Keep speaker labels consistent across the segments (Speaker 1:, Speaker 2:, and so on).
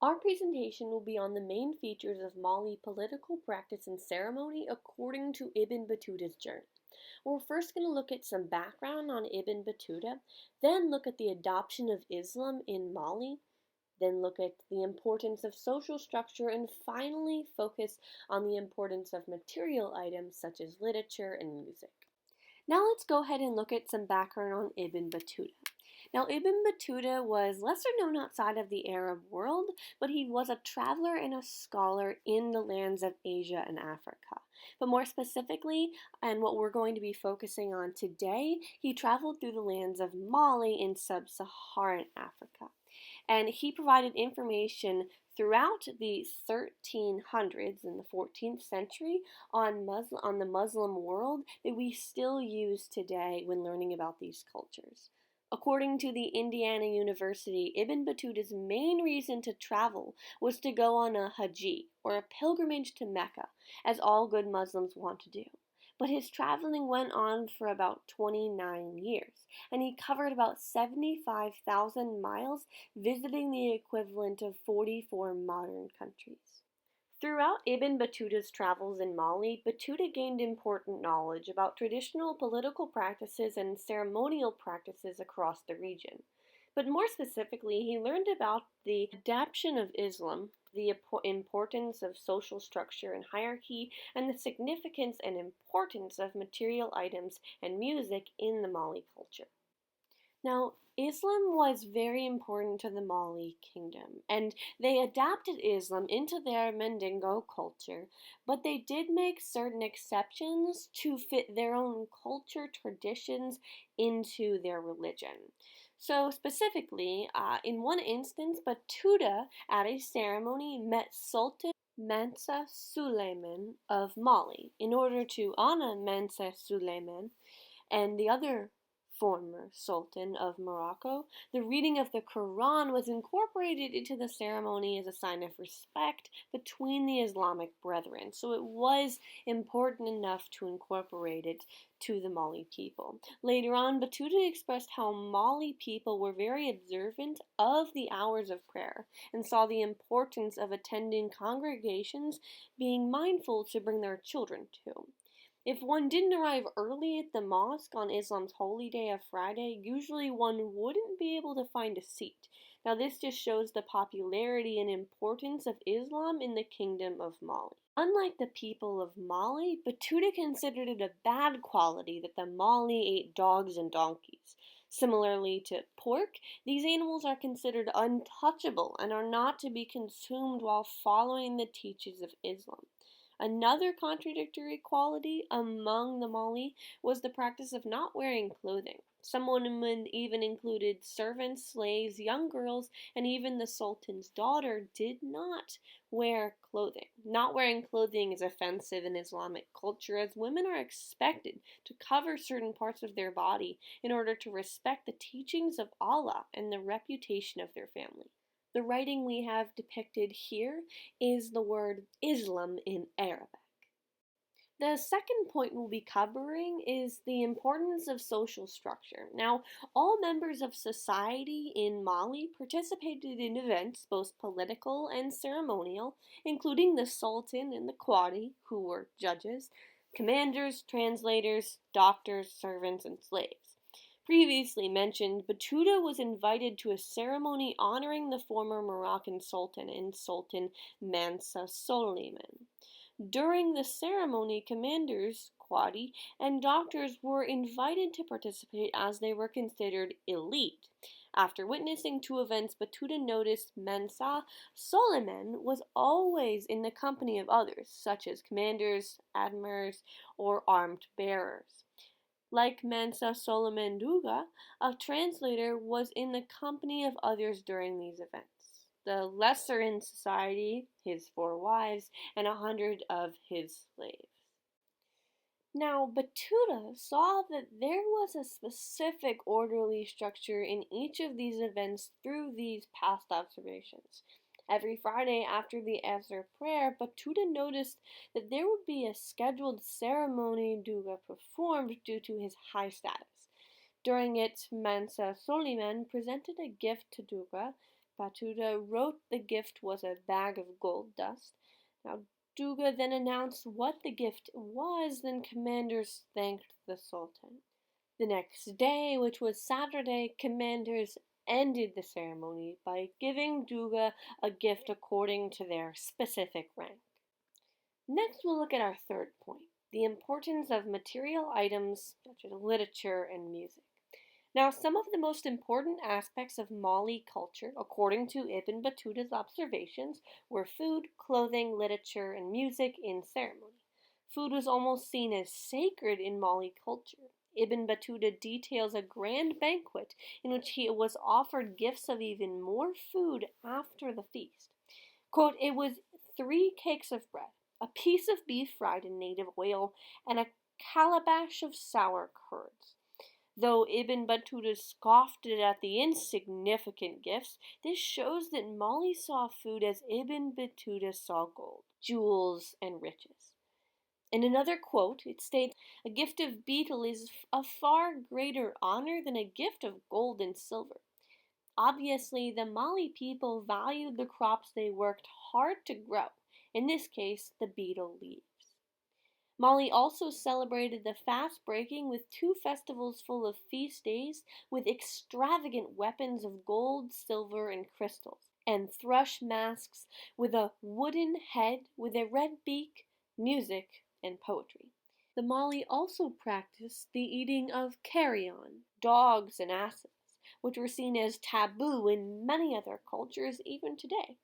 Speaker 1: Our presentation will be on the main features of Mali political practice and ceremony according to Ibn Battuta's journey. We're first going to look at some background on Ibn Battuta, then look at the adoption of Islam in Mali, then look at the importance of social structure, and finally focus on the importance of material items such as literature and music. Now let's go ahead and look at some background on Ibn Battuta. Now, Ibn Battuta was lesser known outside of the Arab world, but he was a traveler and a scholar in the lands of Asia and Africa. But more specifically, and what we're going to be focusing on today, he traveled through the lands of Mali in sub-Saharan Africa. And he provided information throughout the 1300s in the 14th century on the Muslim world that we still use today when learning about these cultures. According to the Indiana University, Ibn Battuta's main reason to travel was to go on a hajj, or a pilgrimage to Mecca, as all good Muslims want to do. But his traveling went on for about 29 years, and he covered about 75,000 miles, visiting the equivalent of 44 modern countries. Throughout Ibn Battuta's travels in Mali, Battuta gained important knowledge about traditional political practices and ceremonial practices across the region. But more specifically, he learned about the adaptation of Islam, the importance of social structure and hierarchy, and the significance and importance of material items and music in the Mali culture. Now, Islam was very important to the Mali kingdom, and they adapted Islam into their Mandingo culture, but they did make certain exceptions to fit their own culture traditions into their religion. So specifically, in one instance, Battuta at a ceremony met Sultan Mansa Suleiman of Mali in order to honor Mansa Suleiman and the other former Sultan of Morocco. The reading of the Quran was incorporated into the ceremony as a sign of respect between the Islamic brethren, so it was important enough to incorporate it to the Mali people. Later on, Battuta expressed how Mali people were very observant of the hours of prayer and saw the importance of attending congregations, being mindful to bring their children to. If one didn't arrive early at the mosque on Islam's holy day of Friday, usually one wouldn't be able to find a seat. Now this just shows the popularity and importance of Islam in the Kingdom of Mali. Unlike the people of Mali, Battuta considered it a bad quality that the Mali ate dogs and donkeys. Similarly to pork, these animals are considered untouchable and are not to be consumed while following the teachings of Islam. Another contradictory quality among the Mali was the practice of not wearing clothing. Some women even included servants, slaves, young girls, and even the Sultan's daughter did not wear clothing. Not wearing clothing is offensive in Islamic culture, as women are expected to cover certain parts of their body in order to respect the teachings of Allah and the reputation of their family. The writing we have depicted here is the word Islam in Arabic. The second point we'll be covering is the importance of social structure. Now, all members of society in Mali participated in events, both political and ceremonial, including the Sultan and the Qadi, who were judges, commanders, translators, doctors, servants, and slaves. Previously mentioned, Battuta was invited to a ceremony honoring the former Moroccan Sultan and Sultan Mansa Suleiman. During the ceremony, commanders, Qadi, and doctors were invited to participate as they were considered elite. After witnessing two events, Battuta noticed Mansa Suleiman was always in the company of others, such as commanders, admirers, or armed bearers. Like Mansa Suleiman Duga, a translator was in the company of others during these events. The lesser in society, his 4 wives, and 100 of his slaves. Now, Battuta saw that there was a specific orderly structure in each of these events through these past observations. Every Friday after the Asr prayer, Battuta noticed that there would be a scheduled ceremony Duga performed due to his high status. During it, Mansa Suleiman presented a gift to Duga, Battuta wrote the gift was a bag of gold dust. Now, Duga then announced what the gift was, then commanders thanked the Sultan. The next day, which was Saturday, commanders ended the ceremony by giving Duga a gift according to their specific rank. Next, we'll look at our third point, the importance of material items such as literature and music. Now, some of the most important aspects of Mali culture, according to Ibn Battuta's observations, were food, clothing, literature, and music in ceremony. Food was almost seen as sacred in Mali culture. Ibn Battuta details a grand banquet in which he was offered gifts of even more food after the feast. Quote, "It was 3 cakes of bread, a piece of beef fried in native oil, and a calabash of sour curds." Though Ibn Battuta scoffed at the insignificant gifts, this shows that Mali saw food as Ibn Battuta saw gold, jewels, and riches. In another quote, it states, "A gift of betel is a far greater honor than a gift of gold and silver." Obviously, the Mali people valued the crops they worked hard to grow, in this case, the betel leaves. Mali also celebrated the fast breaking with 2 festivals full of feast days with extravagant weapons of gold, silver, and crystals, and thrush masks with a wooden head with a red beak, music, and poetry. The Mali also practiced the eating of carrion, dogs, and asses, which were seen as taboo in many other cultures even today.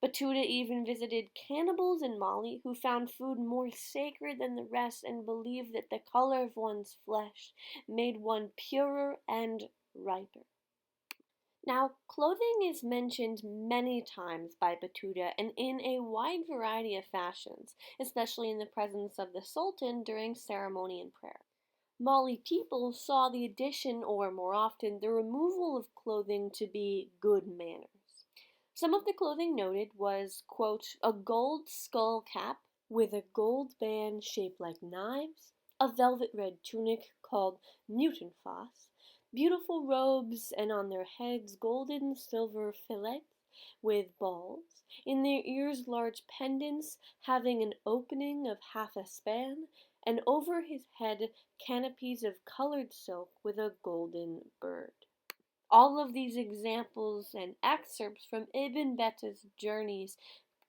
Speaker 1: Battuta even visited cannibals in Mali who found food more sacred than the rest and believed that the color of one's flesh made one purer and riper. Now, clothing is mentioned many times by Battuta and in a wide variety of fashions, especially in the presence of the Sultan during ceremony and prayer. Mali people saw the addition, or more often, the removal of clothing to be good manners. Some of the clothing noted was, quote, "a gold skull cap with a gold band shaped like knives, a velvet red tunic called mutinfas, beautiful robes, and on their heads golden silver fillets with balls, in their ears large pendants having an opening of half a span, and over his head canopies of colored silk with a golden bird." All of these examples and excerpts from Ibn Battuta's journeys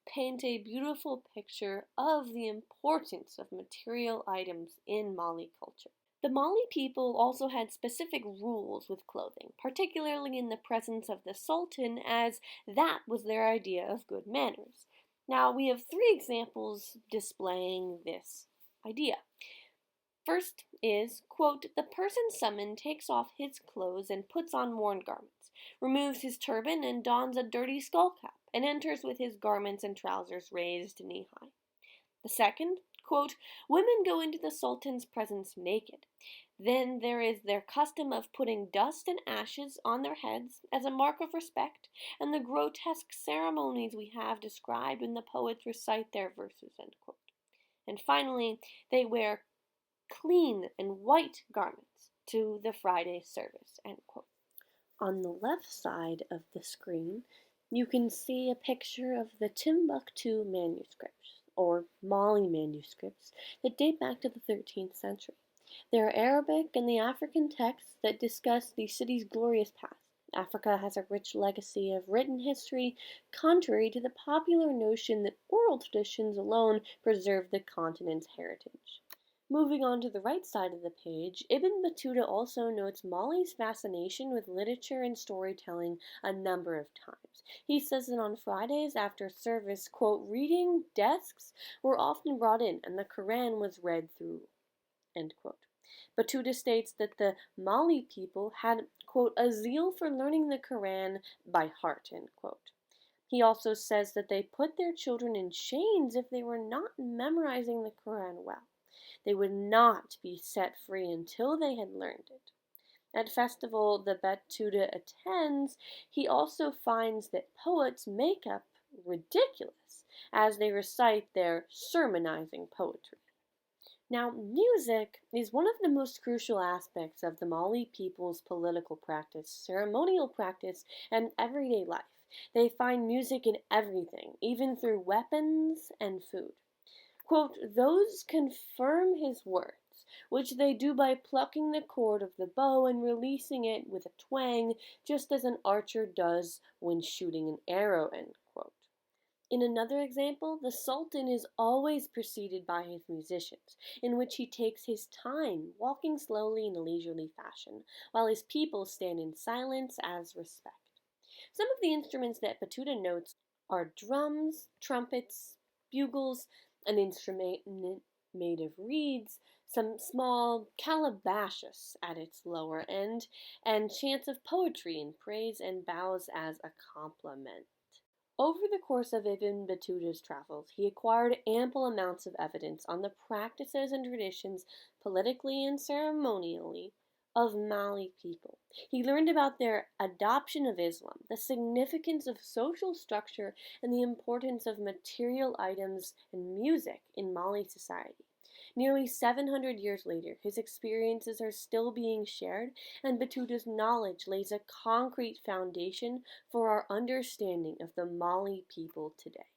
Speaker 1: paint a beautiful picture of the importance of material items in Mali culture. The Mali people also had specific rules with clothing, particularly in the presence of the Sultan, as that was their idea of good manners. Now, we have 3 examples displaying this idea. First is, quote, "The person summoned takes off his clothes and puts on worn garments, removes his turban and dons a dirty skull cap, and enters with his garments and trousers raised knee-high." The second, quote, "Women go into the Sultan's presence naked. Then there is their custom of putting dust and ashes on their heads as a mark of respect, and the grotesque ceremonies we have described when the poets recite their verses," end quote. And finally, they wear clean and white garments to the Friday service, end quote. On the left side of the screen, you can see a picture of the Timbuktu manuscripts, or Mali manuscripts, that date back to the 13th century. They are Arabic and the African texts that discuss the city's glorious past. Africa has a rich legacy of written history, contrary to the popular notion that oral traditions alone preserve the continent's heritage. Moving on to the right side of the page, Ibn Battuta also notes Mali's fascination with literature and storytelling a number of times. He says that on Fridays after service, quote, "reading desks were often brought in and the Quran was read through," end quote. Battuta states that the Mali people had, quote, "a zeal for learning the Quran by heart," end quote. He also says that they put their children in chains if they were not memorizing the Quran well. They would not be set free until they had learned it. At festival the Battuta attends, he also finds that poets make up ridiculous as they recite their sermonizing poetry. Now, music is one of the most crucial aspects of the Mali people's political practice, ceremonial practice, and everyday life. They find music in everything, even through weapons and food. Quote, those confirm his words, which they do by plucking the cord of the bow and releasing it with a twang, just as an archer does when shooting an arrow, end quote. In another example, the Sultan is always preceded by his musicians, in which he takes his time, walking slowly in a leisurely fashion, while his people stand in silence as respect. Some of the instruments that Battuta notes are drums, trumpets, bugles, an instrument made of reeds, some small calabashes at its lower end, and chants of poetry in praise and bows as a compliment. Over the course of Ibn Battuta's travels, he acquired ample amounts of evidence on the practices and traditions, politically and ceremonially, of Mali people. He learned about their adoption of Islam, the significance of social structure, and the importance of material items and music in Mali society. Nearly 700 years later, his experiences are still being shared, and Battuta's knowledge lays a concrete foundation for our understanding of the Mali people today.